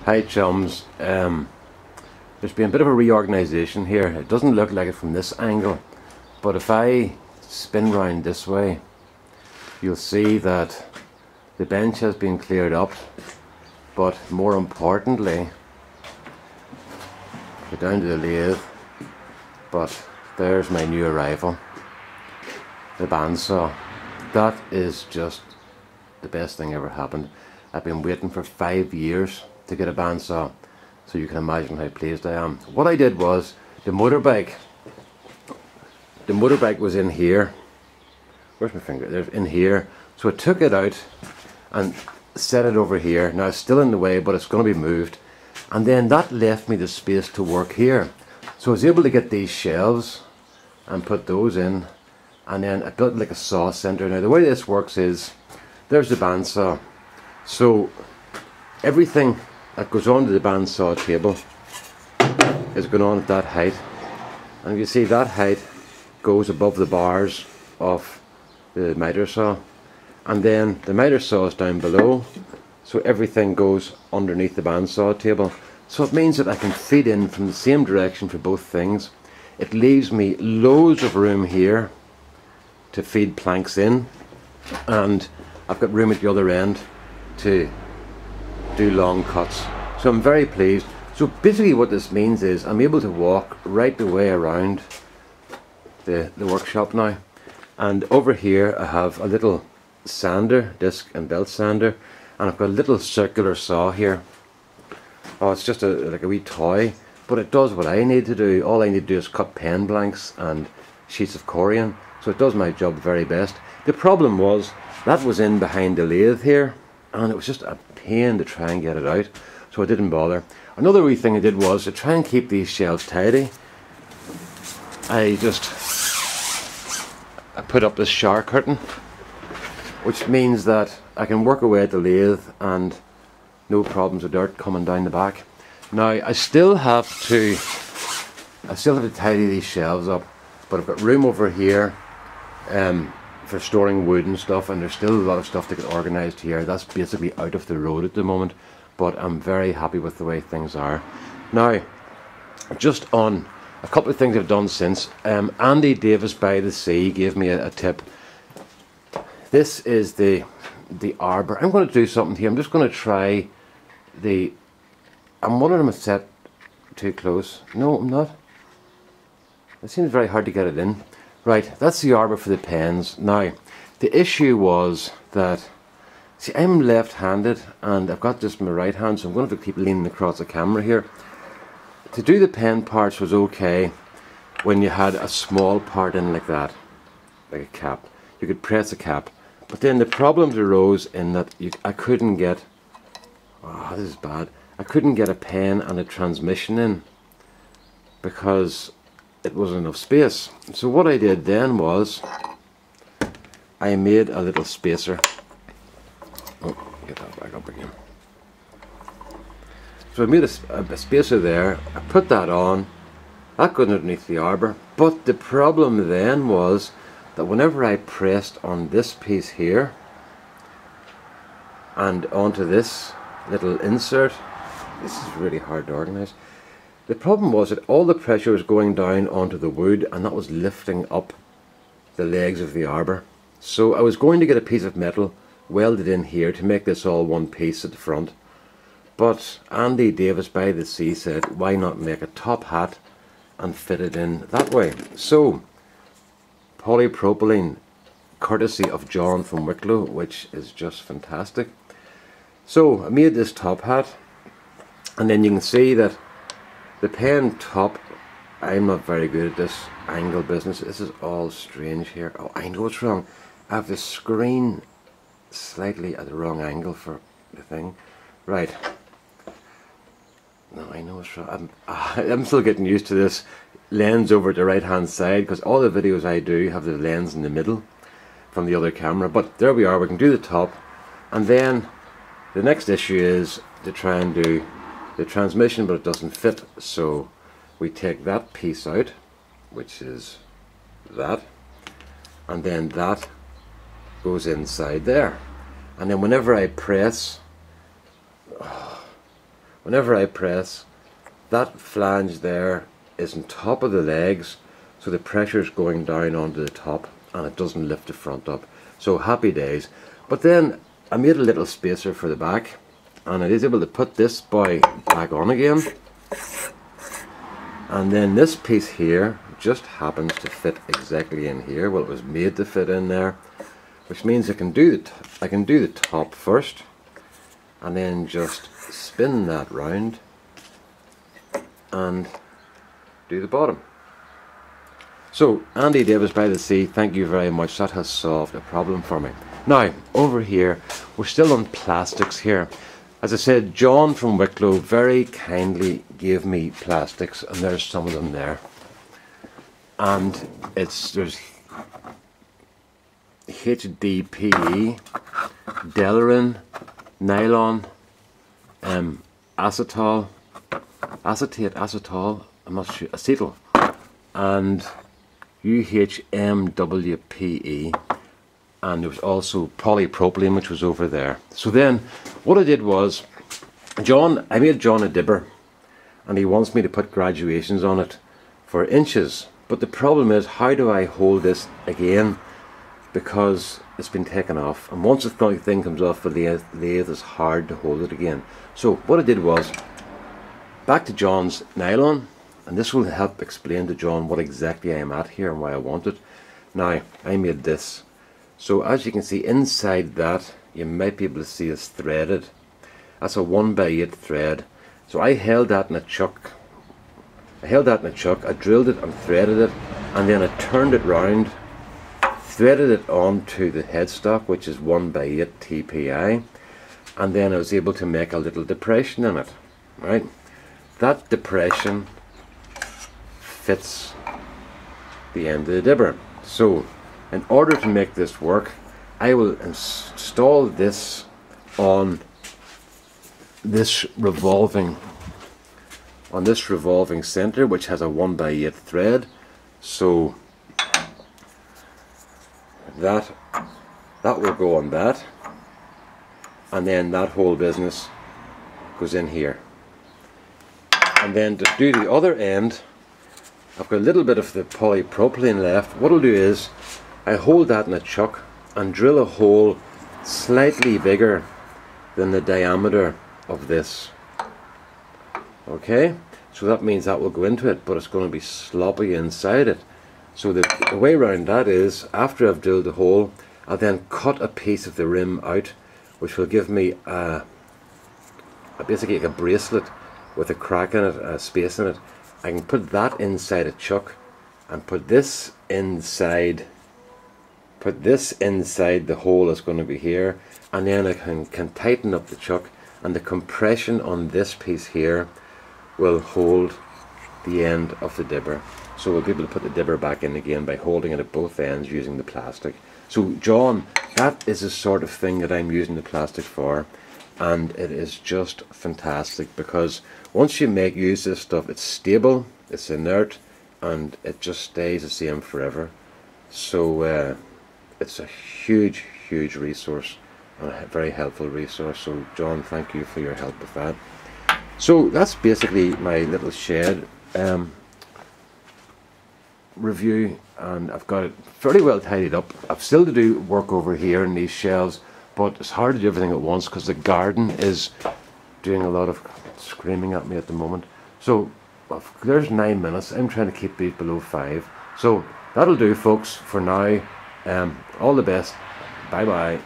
Hi chums, there's been a bit of a reorganisation here. It doesn't look like it from this angle, but if I spin round this way, you'll see that the bench has been cleared up, but more importantly, go down to the lathe, but there's my new arrival, the bandsaw. That is just the best thing ever happened. I've been waiting for 5 years to get a bandsaw, so you can imagine how pleased I am. What I did was, the motorbike was in here. Where's my finger? There's in here. So I took it out and set it over here. Now it's still in the way, but it's going to be moved. And then that left me the space to work here. So I was able to get these shelves and put those in. And then I built like a saw center. Now the way this works is, there's the bandsaw. So everything that goes onto the bandsaw table is going on at that height. And you see that height goes above the bars of the miter saw. And then the miter saw is down below. So everything goes underneath the bandsaw table. So it means that I can feed in from the same direction for both things. It leaves me loads of room here to feed planks in. And I've got room at the other end to do long cuts. So I'm very pleased. So basically what this means is I'm able to walk right the way around the workshop now. And over here I have a little sander, disc and belt sander, and I've got a little circular saw here. Oh, it's just like a wee toy, but it does what I need to do. All I need to do is cut pen blanks and sheets of corian, so it does my job very best. The problem was that was in behind the lathe here, and it was just a pain to try and get it out, so I didn't bother. Another wee thing I did was to try and keep these shelves tidy. I put up this shower curtain, which means that I can work away at the lathe and no problems of dirt coming down the back. Now I still have to tidy these shelves up, but I've got room over here for storing wood and stuff, and there's still a lot of stuff to get organised here. That's basically out of the road at the moment, but I'm very happy with the way things are. Now, just on a couple of things I've done since, Andy Davis by the Sea gave me a tip. This is the arbor. I'm going to do something here. I'm just going to try I'm wondering if it's set too close. No, I'm not. It seems very hard to get it in. Right, that's the arbor for the pens. Now, the issue was that, see, I'm left-handed and I've got this in my right hand, so I'm going to have to keep leaning across the camera here. To do the pen parts was okay when you had a small part in like that, like a cap. You could press a cap. But then the problems arose in that I couldn't get, oh, this is bad, I couldn't get a pen and a transmission in because it wasn't enough space. So what I did then was I made a little spacer. Oh, get that back up again. So I made a spacer there, I put that on, that goes underneath the arbor, but the problem then was that whenever I pressed on this piece here and onto this little insert, this is really hard to organise. The problem was that all the pressure was going down onto the wood, and that was lifting up the legs of the arbor. So I was going to get a piece of metal welded in here to make this all one piece at the front. But Andy Davis by the Sea said, why not make a top hat and fit it in that way? So polypropylene, courtesy of John from Wicklow, which is just fantastic. So I made this top hat, and then you can see that the pen top, I'm not very good at this angle business. This is all strange here. Oh, I know what's wrong. I have the screen slightly at the wrong angle for the thing. Right. No, I know what's wrong. I'm still getting used to this lens over the right hand side, because all the videos I do have the lens in the middle from the other camera. But there we are, we can do the top, and then the next issue is to try and do the transmission, but it doesn't fit, so we take that piece out, which is that, and then that goes inside there, and then whenever I press whenever I press, that flange there is on top of the legs, so the pressure is going down onto the top and it doesn't lift the front up. So happy days. But then I made a little spacer for the back, and I was able to put this boy back on again, and then this piece here just happens to fit exactly in here. Well, it was made to fit in there, which means I can do the top first and then just spin that round and do the bottom. So Andy Davis by the Sea, thank you very much. That has solved a problem for me. Now over here, we're still on plastics here. As I said, John from Wicklow very kindly gave me plastics, and there's some of them there. And there's HDPE, Delrin, nylon, acetate, I'm not sure, acetal, and UHMWPE, and there was also polypropylene, which was over there. So then what I did was, I made John a dibber, and he wants me to put graduations on it for inches. But the problem is, how do I hold this again? Because it's been taken off, and once the thing comes off the lathe, it's hard to hold it again. So what I did was, back to John's nylon, and this will help explain to John what exactly I am at here and why I want it. Now, I made this. So as you can see inside that, you might be able to see it's threaded. That's a 1x8 thread. So I held that in a chuck. I drilled it and threaded it, and then I turned it round, threaded it onto the headstock, which is 1x8 TPI, and then I was able to make a little depression in it. Right? That depression fits the end of the dibber. So in order to make this work, I will install this on this revolving center, which has a 1x8 thread. So that will go on that, and then that whole business goes in here. And then to do the other end, I've got a little bit of the polypropylene left. What I'll do is I hold that in a chuck and drill a hole slightly bigger than the diameter of this. Okay, so that means that will go into it, but it's going to be sloppy inside it. So the way around that is, after I've drilled the hole, I'll then cut a piece of the rim out, which will give me basically like a bracelet with a crack in it, a space in it. I can put that inside a chuck and put this inside the hole that's going to be here, and then I can tighten up the chuck, and the compression on this piece here will hold the end of the dibber. So we'll be able to put the dibber back in again by holding it at both ends using the plastic. So John, that is the sort of thing that I'm using the plastic for, and it is just fantastic, because once you use this stuff, it's stable, it's inert, and it just stays the same forever. So it's a huge resource, and a very helpful resource. So John, thank you for your help with that. So that's basically my little shed review, and I've got it fairly well tidied up. I've still to do work over here in these shelves, but it's hard to do everything at once because the garden is doing a lot of screaming at me at the moment. So there's 9 minutes. I'm trying to keep these below 5. So that'll do, folks, for now. All the best. Bye bye.